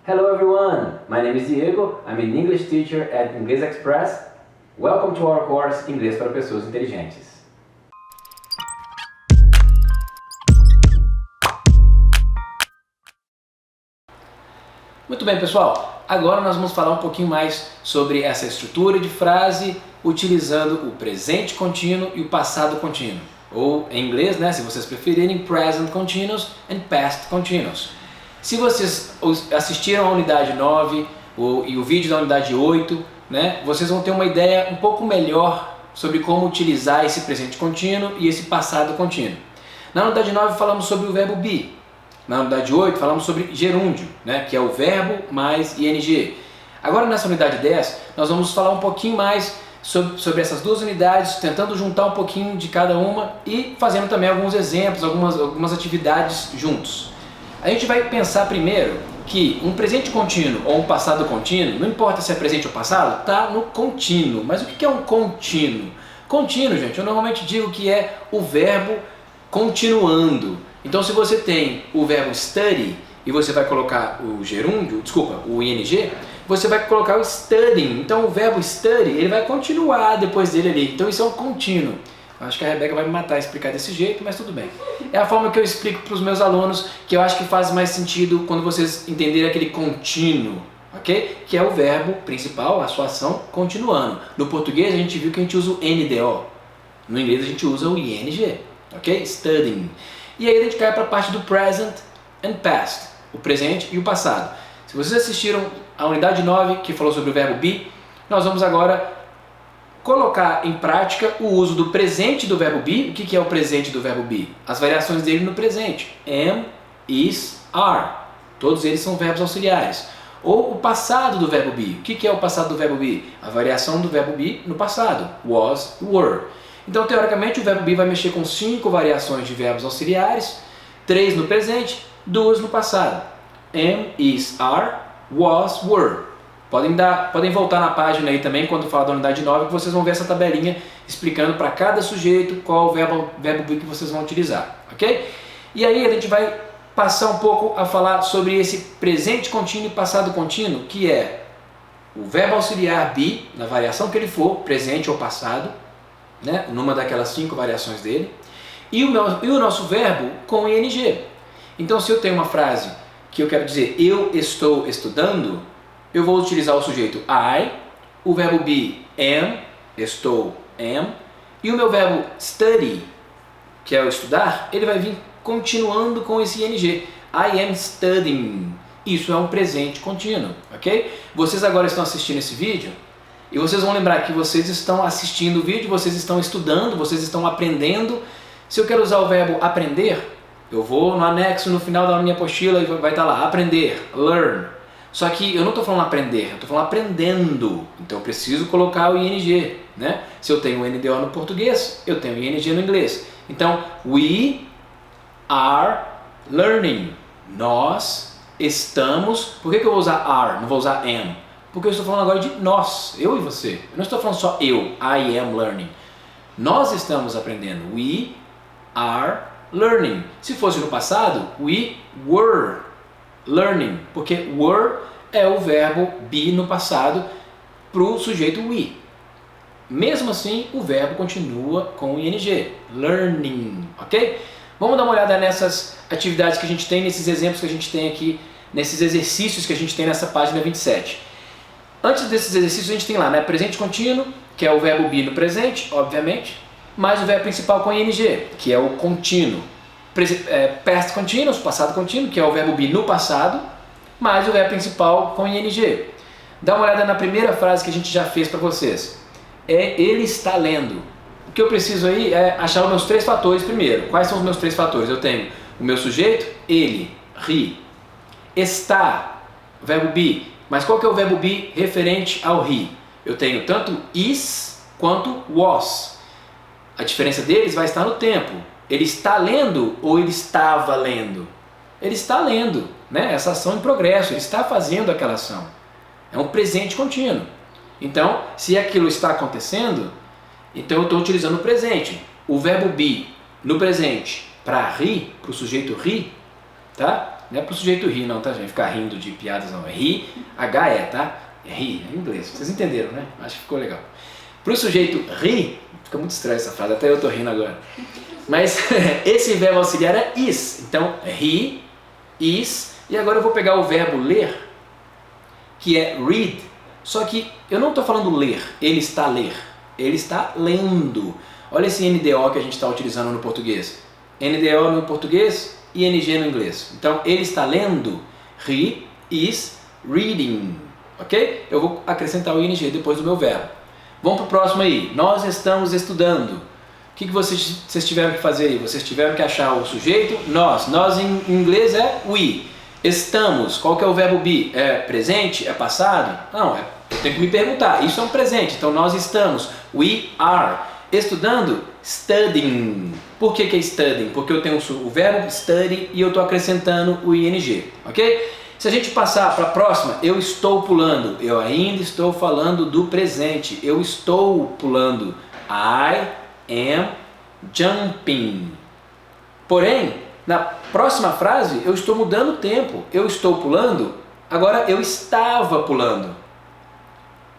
Hello everyone, my name is Diego, I'm an English teacher at English Express. Welcome to our course Inglês para Pessoas Inteligentes. Muito bem, pessoal, agora nós vamos falar um pouquinho mais sobre essa estrutura de frase utilizando o presente contínuo e o passado contínuo. Ou em inglês, né, se vocês preferirem, present continuous and past continuous. Se vocês assistiram à unidade 9 e o vídeo da unidade 8, né, vocês vão ter uma ideia um pouco melhor sobre como utilizar esse presente contínuo e esse passado contínuo. Na unidade 9 falamos sobre o verbo be. Na unidade 8 falamos sobre gerúndio, né, que é o verbo mais ing. Agora nessa unidade 10 nós vamos falar um pouquinho mais sobre essas duas unidades, tentando juntar um pouquinho de cada uma e fazendo também alguns exemplos, algumas atividades juntos. A gente vai pensar primeiro que um presente contínuo ou um passado contínuo, não importa se é presente ou passado, está no contínuo. Mas o que é um contínuo? Contínuo, gente, eu normalmente digo que é o verbo continuando. Então se você tem o verbo study e você vai colocar o gerúndio, o ing, você vai colocar o studying. Então o verbo study, ele vai continuar depois dele ali. Então isso é um contínuo. Acho que a Rebeca vai me matar a explicar desse jeito, mas tudo bem. É a forma que eu explico para os meus alunos, que eu acho que faz mais sentido quando vocês entenderem aquele contínuo, ok? Que é o verbo principal, a sua ação, continuando. No português a gente viu que a gente usa o NDO. No inglês a gente usa o ING, ok? Studying. E aí a gente cai para a parte do present and past, o presente e o passado. Se vocês assistiram a unidade 9, que falou sobre o verbo be, nós vamos agora colocar em prática o uso do presente do verbo be. O que é o presente do verbo be? As variações dele no presente. Am, is, are. Todos eles são verbos auxiliares. Ou o passado do verbo be. O que é o passado do verbo be? A variação do verbo be no passado. Was, were. Então, teoricamente, o verbo be vai mexer com 5 variações de verbos auxiliares, 3 no presente, 2 no passado. Am, is, are, was, were. Podem voltar na página aí também, quando falar da unidade 9, que vocês vão ver essa tabelinha explicando para cada sujeito qual o verbo be que vocês vão utilizar, ok? E aí a gente vai passar um pouco a falar sobre esse presente contínuo e passado contínuo, que é o verbo auxiliar be, na variação que ele for, presente ou passado, né, numa daquelas 5 variações dele, e o nosso verbo com ing. Então, se eu tenho uma frase que eu quero dizer eu estou estudando, eu vou utilizar o sujeito I, o verbo be am, estou, am, e o meu verbo study, que é o estudar, ele vai vir continuando com esse ing. I am studying. Isso é um presente contínuo, ok? Vocês agora estão assistindo esse vídeo e vocês vão lembrar que vocês estão assistindo o vídeo, vocês estão estudando, vocês estão aprendendo. Se eu quero usar o verbo aprender, eu vou no anexo, no final da minha apostila, e vai estar lá, aprender, learn. Só que eu não estou falando aprender, eu estou falando aprendendo. Então eu preciso colocar o ing, né? Se eu tenho o NDO no português, eu tenho o ing no inglês. Então, we are learning. Nós estamos... Por que eu vou usar are, não vou usar am? Porque eu estou falando agora de nós, eu e você. Eu não estou falando só eu, I am learning. Nós estamos aprendendo. We are learning. Se fosse no passado, we were learning, porque were é o verbo be no passado para o sujeito we. Mesmo assim, o verbo continua com o ing, learning, ok? Vamos dar uma olhada nessas atividades que a gente tem, nesses exemplos que a gente tem aqui, nesses exercícios que a gente tem nessa página 27. Antes desses exercícios a gente tem lá, né, presente contínuo, que é o verbo be no presente, obviamente, mais o verbo principal com ing, que é o contínuo. Past continuous, passado contínuo, que é o verbo be no passado, mais o verbo principal com ing. Dá uma olhada na primeira frase que a gente já fez para vocês. Ele está lendo. O que eu preciso aí é achar os meus 3 fatores primeiro. Quais são os meus 3 fatores? Eu tenho o meu sujeito, ele, he. Está, verbo be. Mas qual que é o verbo be referente ao he? Eu tenho tanto is quanto was. A diferença deles vai estar no tempo. Ele está lendo ou ele estava lendo? Ele está lendo, né? Essa ação em progresso, ele está fazendo aquela ação. É um presente contínuo. Então, se aquilo está acontecendo, então eu estou utilizando o presente. O verbo be no presente para he, para o sujeito he, tá? Não é pro sujeito rir não, tá gente? Ficar rindo de piadas não. É ri, H-E, tá? É ri, é em inglês. Vocês entenderam, né? Acho que ficou legal. Pro sujeito rir, fica muito estranha essa frase, até eu tô rindo agora. Mas esse verbo auxiliar é is. Então, he, is. E agora eu vou pegar o verbo ler, que é read. Só que eu não estou falando ler, ele está a ler. Ele está lendo. Olha esse NDO que a gente está utilizando no português. NDO no português e NG no inglês. Então, ele está lendo. He is reading. Ok? Eu vou acrescentar o ING depois do meu verbo. Vamos para o próximo aí. Nós estamos estudando. O que vocês tiveram que fazer aí? Vocês tiveram que achar o sujeito, nós. Nós em inglês é we. Estamos. Qual que é o verbo be? É presente? É passado? Não, eu tenho que me perguntar. Isso é um presente. Então nós estamos. We are. Estudando? Studying. Por que é studying? Porque eu tenho o verbo study e eu estou acrescentando o ing. Ok? Se a gente passar para a próxima, eu estou pulando. Eu ainda estou falando do presente. Eu estou pulando. I am jumping. Porém, na próxima frase, eu estou mudando o tempo. Eu estou pulando, agora eu estava pulando.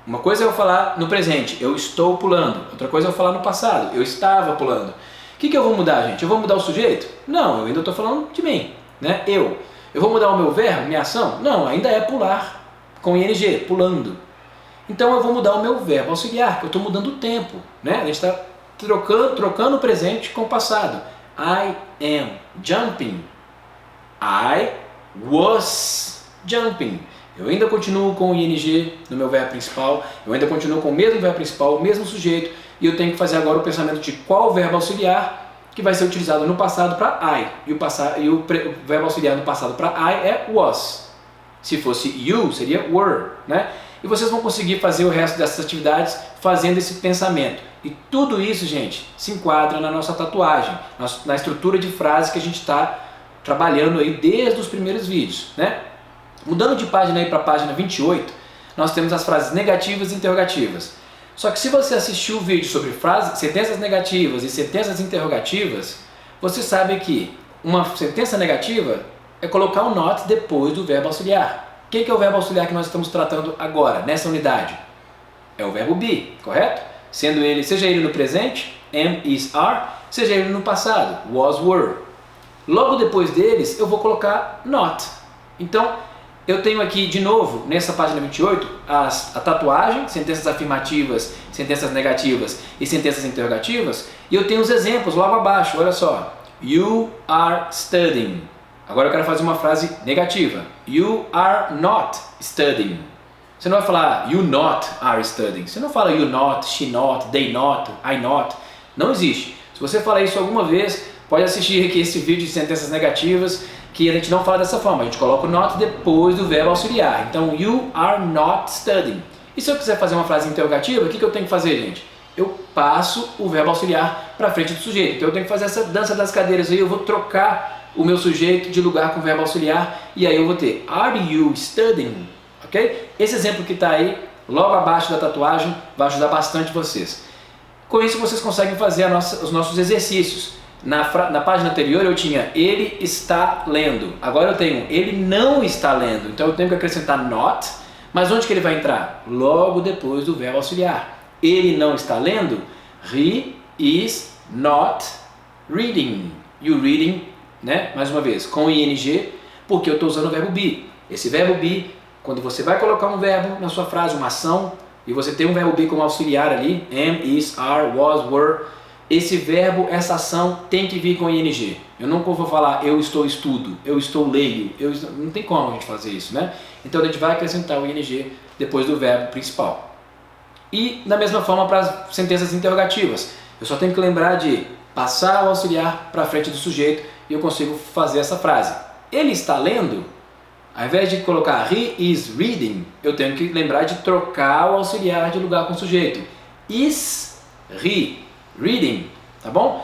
Uma coisa é eu falar no presente, eu estou pulando. Outra coisa é eu falar no passado, eu estava pulando. O que eu vou mudar, gente? Eu vou mudar o sujeito? Não, eu ainda estou falando de mim, né? Eu vou mudar o meu verbo, minha ação? Não, ainda é pular, com ing, pulando. Então eu vou mudar o meu verbo auxiliar, que eu estou mudando o tempo, né? A gente está trocando o presente com o passado. I am jumping. I was jumping. Eu ainda continuo com o ing no meu verbo principal, eu ainda continuo com o mesmo verbo principal, o mesmo sujeito, e eu tenho que fazer agora o pensamento de qual verbo auxiliar que vai ser utilizado no passado para I. E o verbo auxiliar no passado para I é was. Se fosse you, seria were, né? E vocês vão conseguir fazer o resto dessas atividades fazendo esse pensamento. E tudo isso, gente, se enquadra na nossa tatuagem, na estrutura de frase que a gente está trabalhando aí desde os primeiros vídeos, né? Mudando de página aí para a página 28, nós temos as frases negativas e interrogativas. Só que se você assistiu o vídeo sobre sentenças negativas e sentenças interrogativas, você sabe que uma sentença negativa é colocar o not depois do verbo auxiliar. Quem que é o verbo auxiliar que nós estamos tratando agora, nessa unidade? É o verbo be, correto? Sendo ele, seja ele no presente, am, is, are, seja ele no passado, was, were. Logo depois deles, eu vou colocar not. Então, eu tenho aqui, de novo, nessa página 28, a tatuagem, sentenças afirmativas, sentenças negativas e sentenças interrogativas, e eu tenho os exemplos logo abaixo, olha só. You are studying. Agora eu quero fazer uma frase negativa. You are not studying. Você não vai falar you not are studying. Você não fala you not, she not, they not, I not. Não existe. Se você falar isso alguma vez, pode assistir aqui esse vídeo de sentenças negativas, que a gente não fala dessa forma. A gente coloca o not depois do verbo auxiliar. Então, you are not studying. E se eu quiser fazer uma frase interrogativa, o que eu tenho que fazer, gente? Eu passo o verbo auxiliar para frente do sujeito. Então eu tenho que fazer essa dança das cadeiras aí, eu vou trocar o meu sujeito de lugar com o verbo auxiliar e aí eu vou ter Are you studying? Ok? Esse exemplo que está aí, logo abaixo da tatuagem, vai ajudar bastante vocês. Com isso vocês conseguem fazer os nossos exercícios. Na página anterior eu tinha ele está lendo, agora eu tenho ele não está lendo, então eu tenho que acrescentar not, mas onde que ele vai entrar? Logo depois do verbo auxiliar. Ele não está lendo, he is not reading. E o reading, né, mais uma vez, com ing, porque eu estou usando o verbo be. Esse verbo be, quando você vai colocar um verbo na sua frase, uma ação, e você tem um verbo be como auxiliar ali, am, is, are, was, were, esse verbo, essa ação tem que vir com ing. Eu não vou falar eu estou estudo, eu estou leio, não tem como a gente fazer isso, né? Então a gente vai acrescentar o ing depois do verbo principal. E da mesma forma para as sentenças interrogativas. Eu só tenho que lembrar de passar o auxiliar para frente do sujeito e eu consigo fazer essa frase. Ele está lendo? Ao invés de colocar he is reading, eu tenho que lembrar de trocar o auxiliar de lugar com o sujeito. Is he reading? Tá bom?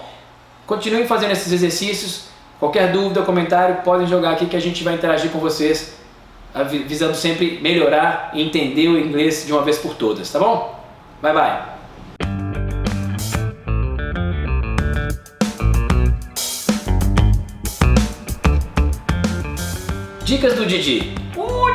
Continuem fazendo esses exercícios. Qualquer dúvida ou comentário, podem jogar aqui que a gente vai interagir com vocês, visando sempre melhorar e entender o inglês de uma vez por todas, tá bom? Bye, bye! Dicas do Didi.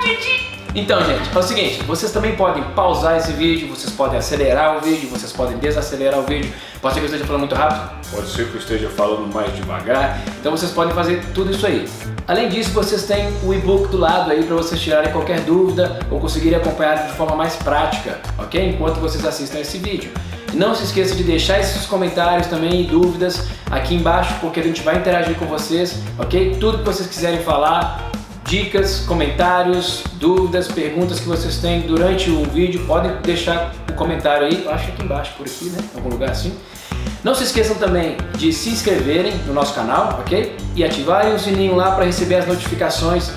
Didi! Então, gente, é o seguinte, vocês também podem pausar esse vídeo, vocês podem acelerar o vídeo, vocês podem desacelerar o vídeo. Pode ser que eu esteja falando muito rápido, pode ser que eu esteja falando mais devagar. Então vocês podem fazer tudo isso aí. Além disso, vocês têm o e-book do lado aí para vocês tirarem qualquer dúvida ou conseguirem acompanhar de forma mais prática, ok? Enquanto vocês assistem esse vídeo. E não se esqueça de deixar esses comentários também e dúvidas aqui embaixo, porque a gente vai interagir com vocês, ok? Tudo que vocês quiserem falar, dicas, comentários, dúvidas, perguntas que vocês têm durante o vídeo, podem deixar o comentário aí, eu acho que aqui embaixo, por aqui, né? Em algum lugar assim. Não se esqueçam também de se inscreverem no nosso canal, ok? E ativarem o sininho lá para receber as notificações.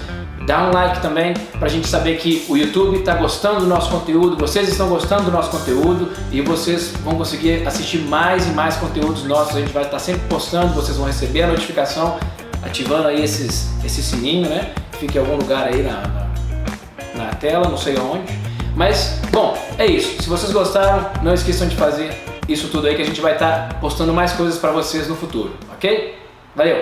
Dá um like também para a gente saber que o YouTube está gostando do nosso conteúdo, vocês estão gostando do nosso conteúdo e vocês vão conseguir assistir mais e mais conteúdos nossos. A gente vai estar sempre postando, vocês vão receber a notificação ativando aí esse sininho, né? Fica em algum lugar aí na tela, não sei aonde. Mas, bom, é isso. Se vocês gostaram, não esqueçam de fazer isso tudo aí que a gente vai estar postando mais coisas para vocês no futuro, ok? Valeu!